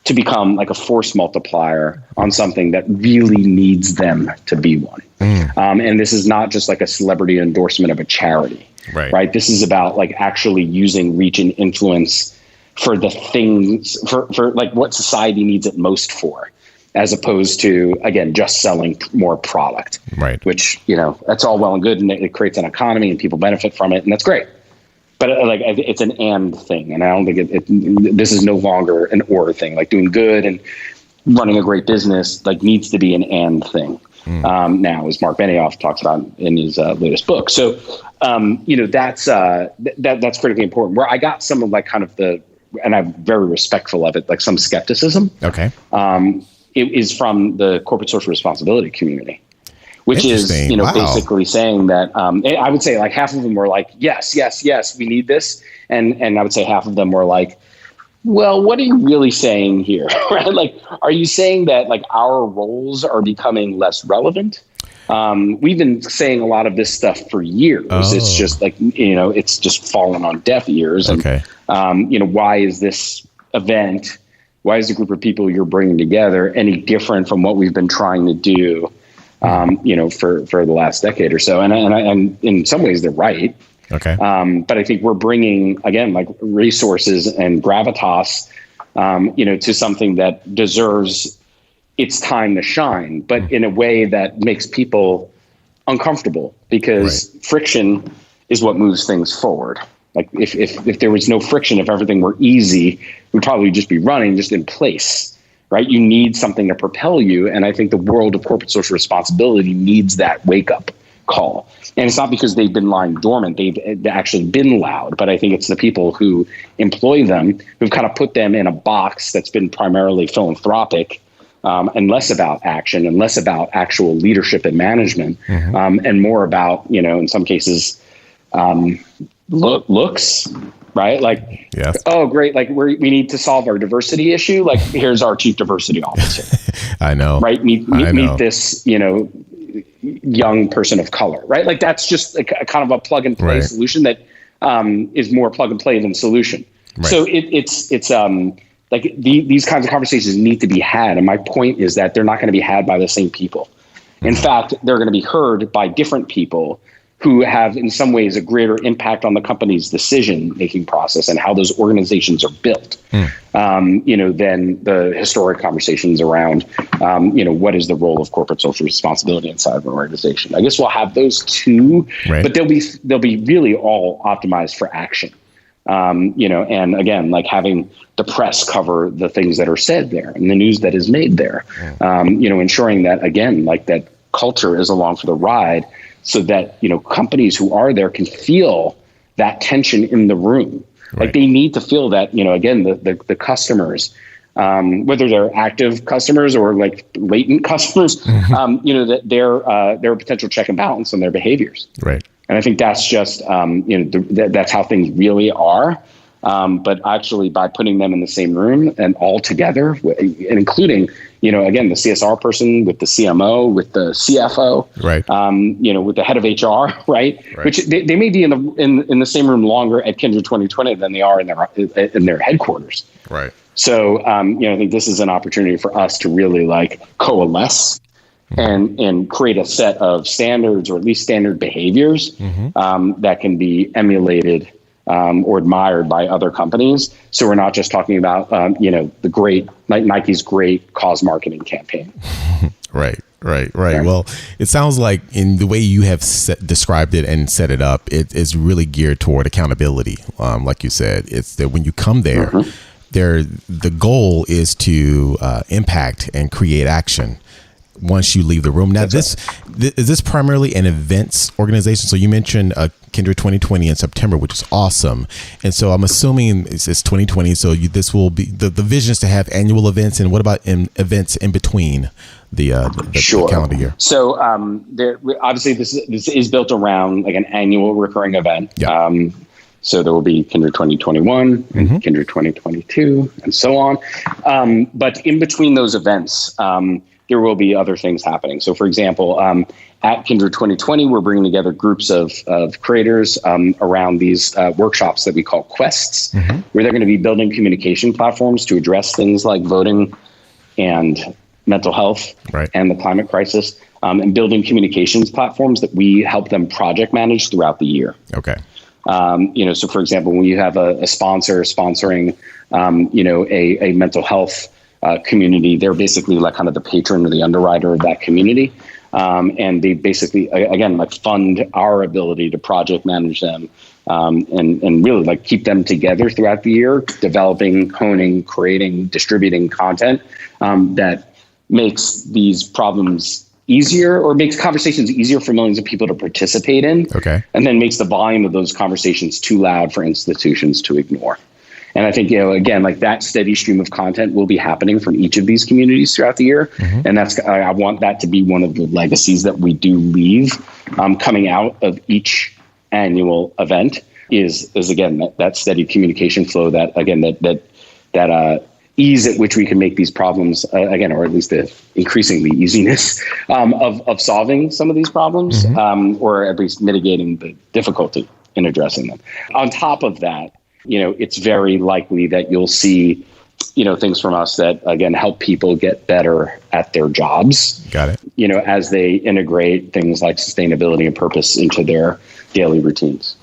to become like a force multiplier on something that really needs them to be one. And this is not just like a celebrity endorsement of a charity, right? This is about like actually using reach and influence for the things, for like what society needs it most for, as opposed to, again, just selling more product, which, you know, that's all well and good, and it creates an economy and people benefit from it, and that's great. But like, it's an and thing, and I don't think this is no longer an or thing. Like doing good and running a great business like needs to be an and thing now, as Mark Benioff talks about in his latest book. So, you know, that's critically important. Where I got some of like kind of and I'm very respectful of it, like some skepticism. Okay. It is from the corporate social responsibility community, which is, you know, basically saying that I would say like half of them were like, yes, we need this. And I would say half of them were like, well, what are you really saying here? Right? Like, are you saying that like our roles are becoming less relevant? We've been saying a lot of this stuff for years. It's just like, you know, it's just fallen on deaf ears. And, you know, why is this event, why is the group of people you're bringing together any different from what we've been trying to do, you know, for the last decade or so? And in some ways they're right. But I think we're bringing, again, like resources and gravitas, you know, to something that deserves its time to shine, but in a way that makes people uncomfortable, because friction is what moves things forward. Like if there was no friction, if everything were easy, we'd probably just be running just in place, right? You need something to propel you. And I think the world of corporate social responsibility needs that wake up call. And it's not because they've been lying dormant. They've actually been loud, but I think it's the people who employ them who've kind of put them in a box that's been primarily philanthropic, and less about action and less about actual leadership and management, and more about, you know, in some cases, looks, right? Like, oh, great. Like we need to solve our diversity issue. Like, here's our chief diversity officer. I know. Right. Meet this, you know, young person of color, right? Like that's just a kind of a plug and play solution that is more plug and play than solution. So it's like these kinds of conversations need to be had. And my point is that they're not going to be had by the same people. In fact, they're going to be heard by different people who have in some ways a greater impact on the company's decision-making process and how those organizations are built, you know, than the historic conversations around, you know, what is the role of corporate social responsibility inside of an organization. I guess we'll have those two, but they'll be really all optimized for action. You know, and again, like having the press cover the things that are said there and the news that is made there, you know, ensuring that, again, like that culture is along for the ride, so that, you know, companies who are there can feel that tension in the room. Like they need to feel that, you know, again, the customers, whether they're active customers or like latent customers, you know, that they're a potential check and balance on their behaviors. And I think that's just, you know, that's how things really are. But actually by putting them in the same room and all together, and including, you know, again, the CSR person with the CMO, with the CFO, you know, with the head of HR, which they may be in the same room longer at Kindred 2020 than they are in their headquarters. So, you know, I think this is an opportunity for us to really like coalesce and create a set of standards, or at least standard behaviors that can be emulated or admired by other companies. So we're not just talking about, you know, Nike's great cause marketing campaign. Right. Well, it sounds like in the way you have described it and set it up, it is really geared toward accountability. Like you said, it's that when you come there, the goal is to impact and create action once you leave the room. Now, is this primarily an events organization? So you mentioned Kindred 2020 in September, which is awesome. And so I'm assuming it's 2020. So this will be the vision is to have annual events. And what about events in between the calendar year? So obviously this is built around like an annual recurring event. So there will be Kindred 2021 and Kindred 2022 and so on. But in between those events, there will be other things happening. So, for example, at Kindred 2020, we're bringing together groups of creators around these workshops that we call quests, where they're going to be building communication platforms to address things like voting and mental health and the climate crisis, and building communications platforms that we help them project manage throughout the year. Okay. So for example, when you have a sponsor sponsoring, a mental health community, they're basically like kind of the patron or the underwriter of that community. And they basically, again, like fund our ability to project manage them, and really like keep them together throughout the year, developing, honing, creating, distributing content that makes these problems easier, or makes conversations easier for millions of people to participate in. Okay. And then makes the volume of those conversations too loud for institutions to ignore. And I think, again, like that steady stream of content will be happening from each of these communities throughout the year. And I want that to be one of the legacies that we do leave coming out of each annual event is again, that steady communication flow, that ease at which we can make these problems, again, or at least the increasingly easiness of solving some of these problems, or at least mitigating the difficulty in addressing them. On top of that, it's very likely that you'll see, things from us that, again, help people get better at their jobs. Got it. As they integrate things like sustainability and purpose into their daily routines.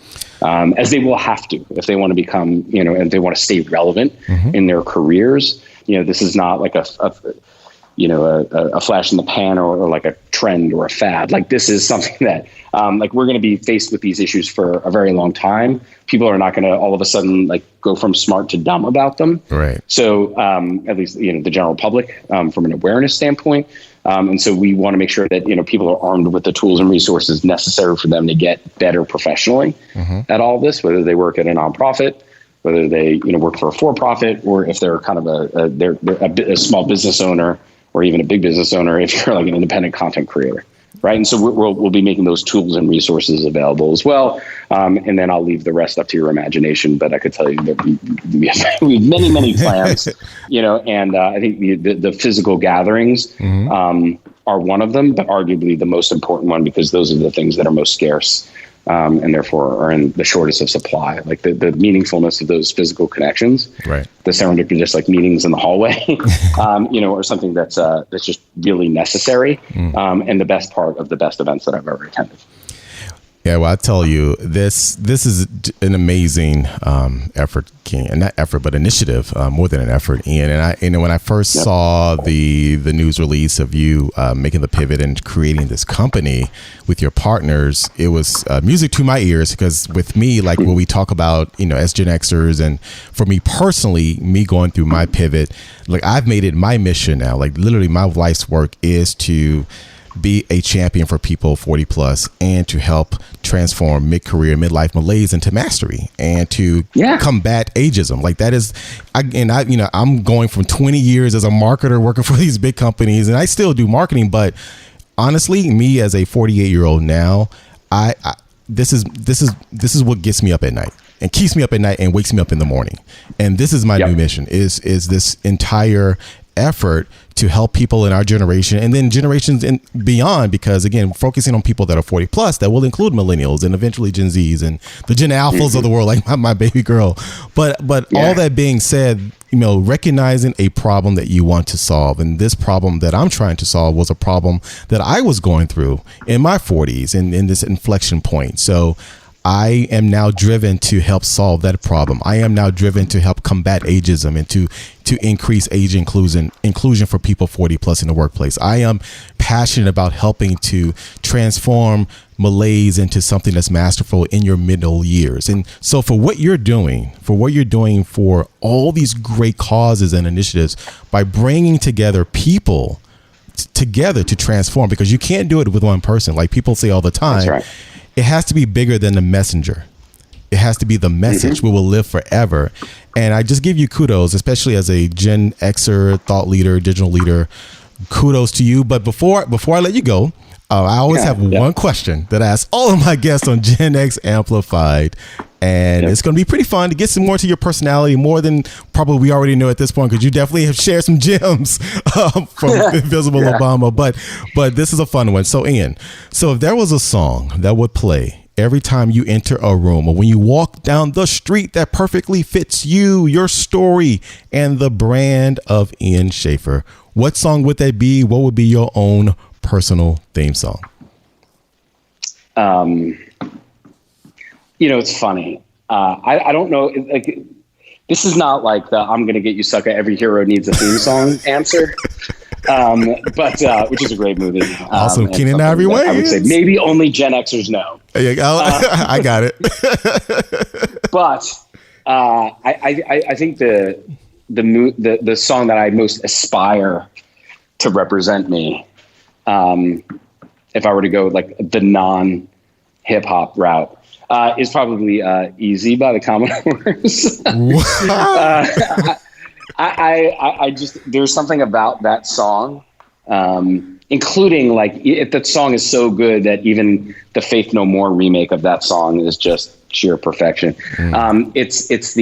As they will have to, if they want to become, and they want to stay relevant in their careers. This is not like a flash in the pan or like a trend or a fad. Like this is something that, we're going to be faced with these issues for a very long time. People are not going to all of a sudden like go from smart to dumb about them. Right. So at least, the general public, from an awareness standpoint. And so we want to make sure that, people are armed with the tools and resources necessary for them to get better professionally at all this, whether they work at a nonprofit, whether they, work for a for-profit, or if they're kind of a small business owner, or even a big business owner, if you're like an independent content creator. Right. And so we'll be making those tools and resources available as well. And then I'll leave the rest up to your imagination. But I could tell you that we have many, many plans, and I think the physical gatherings are one of them, but arguably the most important one, because those are the things that are most scarce. And therefore are in the shortest of supply, like the meaningfulness of those physical connections, right? The serendipitous like meetings in the hallway, or something that's just really necessary, and the best part of the best events that I've ever attended. Yeah, well, I tell you, this is an amazing effort, King, and not effort, but initiative, more than an effort, Ian. And when I first saw the news release of you making the pivot and creating this company with your partners, it was music to my ears, because with me, like when we talk about, as Gen-Xers, and for me personally, me going through my pivot, like I've made it my mission now, like literally my life's work is to be a champion for people 40 plus, and to help transform mid-career, midlife malaise into mastery, and to combat ageism. Like that is, I'm going from 20 years as a marketer working for these big companies, and I still do marketing, but honestly, me as a 48-year-old now, this is what gets me up at night and keeps me up at night and wakes me up in the morning. And this is my new mission, is this entire effort to help people in our generation, and then generations and beyond, because again, focusing on people that are 40 plus, that will include millennials and eventually Gen Zs and the Gen Alphas of the world, like my baby girl. But all that being said, recognizing a problem that you want to solve, and this problem that I'm trying to solve was a problem that I was going through in my 40s and in this inflection point. So I am now driven to help solve that problem. I am now driven to help combat ageism and to increase age inclusion for people 40 plus in the workplace. I am passionate about helping to transform malaise into something that's masterful in your middle years. And so for what you're doing for all these great causes and initiatives, by bringing together people together to transform, because you can't do it with one person. Like people say all the time, that's right. It has to be bigger than the messenger. It has to be the message. We will live forever. And I just give you kudos, especially as a Gen-Xer, thought leader, digital leader. Kudos to you. But before I let you go, I always have one question that I ask all of my guests on Gen X Amplified. And it's going to be pretty fun to get some more to your personality, more than probably we already know at this point, because you definitely have shared some gems from Invisible Obama. But this is a fun one. So, Ian, if there was a song that would play every time you enter a room or when you walk down the street that perfectly fits you, your story, and the brand of Ian Schafer, what song would that be? What would be your own personal theme song? It's funny. I don't know. Like, this is not like the "I'm gonna get you, sucker. Every hero needs a theme song" answer. But which is a great movie. Awesome. Kenan Ivory Wayans. I would say maybe only Gen Xers know. I got it. But I think the song that I most aspire to represent me, if I were to go like the non hip hop route, is probably "Easy" by the Commodores. I just, there's something about that song, including like if that song is so good that even the Faith No More remake of that song is just sheer perfection. It's like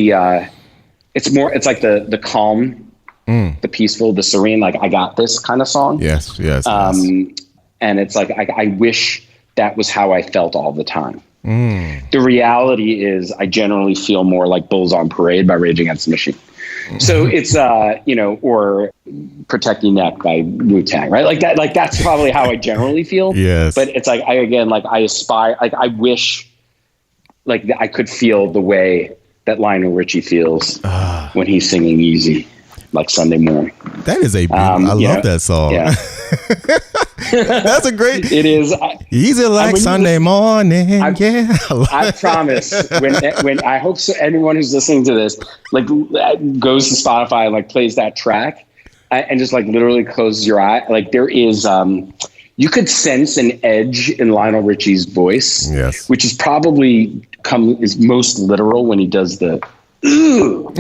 the calm, the peaceful, the serene, like I got this kind of song. Yes. And it's like, I wish that was how I felt all the time. The reality is I generally feel more like Bulls on Parade by Rage Against the Machine. So it's, or Protect Your Neck by Wu-Tang, right? Like that, like that's probably how I generally feel. Yes. But it's like, I aspire, like I wish like I could feel the way that Lionel Richie feels when he's singing "Easy," like Sunday morning. That is a beautiful, I love that song. Yeah. That's a great. It is easy like Sunday morning. I promise. When I hope so, anyone who's listening to this like goes to Spotify and like plays that track and just like literally closes your eye. Like there is, you could sense an edge in Lionel Richie's voice, yes, which is probably is most literal when he does the "ooh"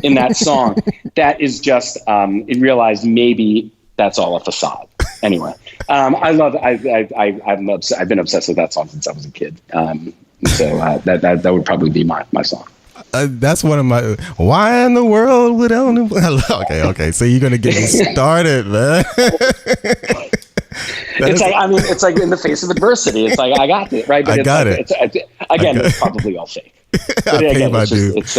in that song. That is just it realized maybe that's all a facade. Anyway, I love. I've been obsessed with that song since I was a kid. So that would probably be my song. That's one of my. Why in the world would only? Okay. So you're gonna get me started, man. It's like in the face of adversity. It's like I got it right. But I got it. It's probably all fake. But again, it's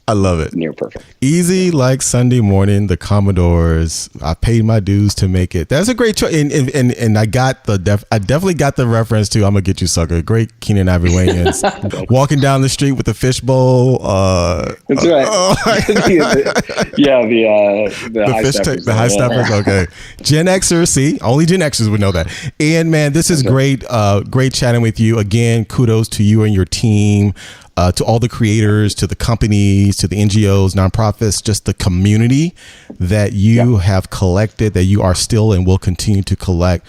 I love it. Near perfect. Easy like Sunday morning. The Commodores. I paid my dues to make it. That's a great choice. And I got I definitely got the reference to "I'm gonna get you, sucker." Great Kenan Ivory Wayans. Walking down the street with the fishbowl. That's right. The high steppers. Okay. Gen Xers. See, only Gen Xers would know that. And man, this is great. Great chatting with you again. Kudos to you and your team, to all the creators, to the companies, to the NGOs, nonprofits, just the community that you have collected, that you are still and will continue to collect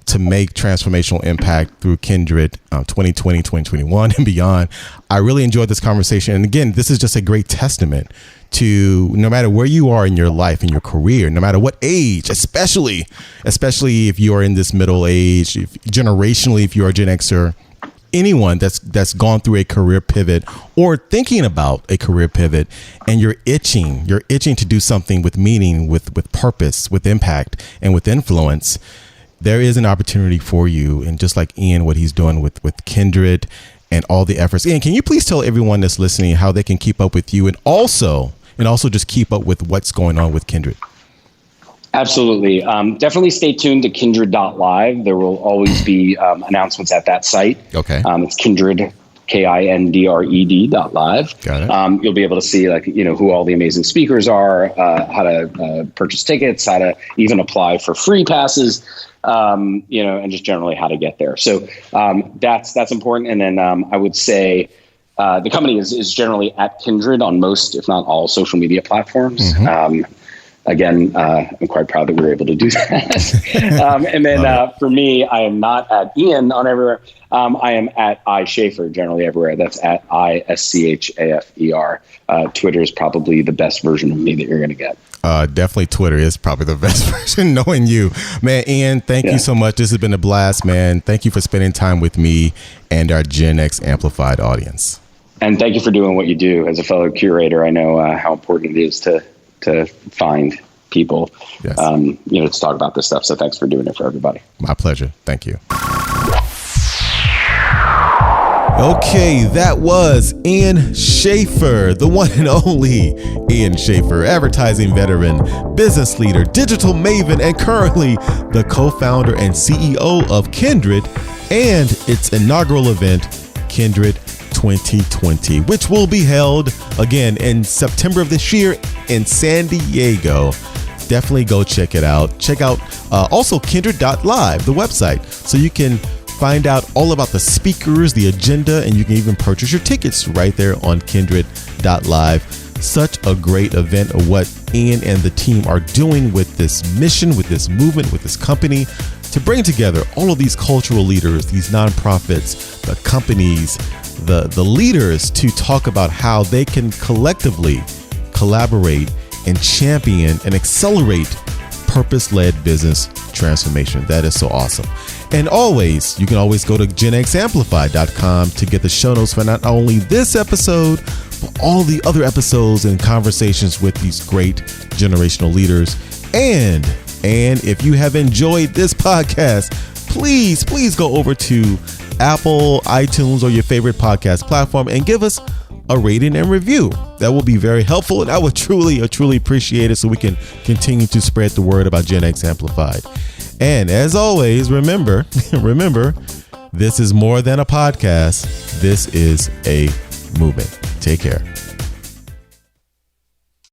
to make transformational impact through Kindred 2020, 2021 and beyond. I really enjoyed this conversation. And again, this is just a great testament to no matter where you are in your life, in your career, no matter what age, especially if you are in this middle age, generationally, if you are a Gen Xer, anyone that's gone through a career pivot or thinking about a career pivot, and you're itching to do something with meaning, with purpose, with impact, and with influence, there is an opportunity for you. And just like Ian, what he's doing with Kindred and all the efforts. Ian, can you please tell everyone that's listening how they can keep up with you and also just keep up with what's going on with Kindred? Absolutely. Definitely stay tuned to kindred.live. There will always be announcements at that site. Okay. It's Kindred, kindred.live. Got it. You'll be able to see who all the amazing speakers are, how to purchase tickets, how to even apply for free passes, and just generally how to get there. So that's important. And then I would say the company is generally at Kindred on most, if not all, social media platforms. Mm-hmm. Again, I'm quite proud that we were able to do that. And then for me, I am not at Ian on everywhere. I am at Schafer generally everywhere. That's at ISCHAFER. Twitter is probably the best version of me that you're going to get. Definitely Twitter is probably the best version, knowing you. Man, Ian, thank you so much. This has been a blast, man. Thank you for spending time with me and our Gen X Amplified audience. And thank you for doing what you do as a fellow curator. I know how important it is to find people, to talk about this stuff. So thanks for doing it for everybody. My pleasure. Thank you. Okay, that was Ian Schafer, the one and only Ian Schafer, advertising veteran, business leader, digital maven, and currently the co-founder and CEO of Kindred and its inaugural event, Kindred 2020, which will be held again in September of this year in San Diego. Definitely go check it out. Check out also kindred.live, the website, so you can find out all about the speakers, the agenda, and you can even purchase your tickets right there on kindred.live. Such a great event of what Ian and the team are doing with this mission, with this movement, with this company, to bring together all of these cultural leaders, these nonprofits, the companies, the leaders, to talk about how they can collectively collaborate and champion and accelerate purpose-led business transformation. That is so awesome. And always, you can always go to genxamplify.com to get the show notes for not only this episode, but all the other episodes and conversations with these great generational leaders. And if you have enjoyed this podcast, please go over to Apple, iTunes, or your favorite podcast platform and give us a rating and review. That will be very helpful, and I would truly appreciate it, so we can continue to spread the word about Gen X Amplified. And as always, remember, this is more than a podcast. This is a movement. Take care.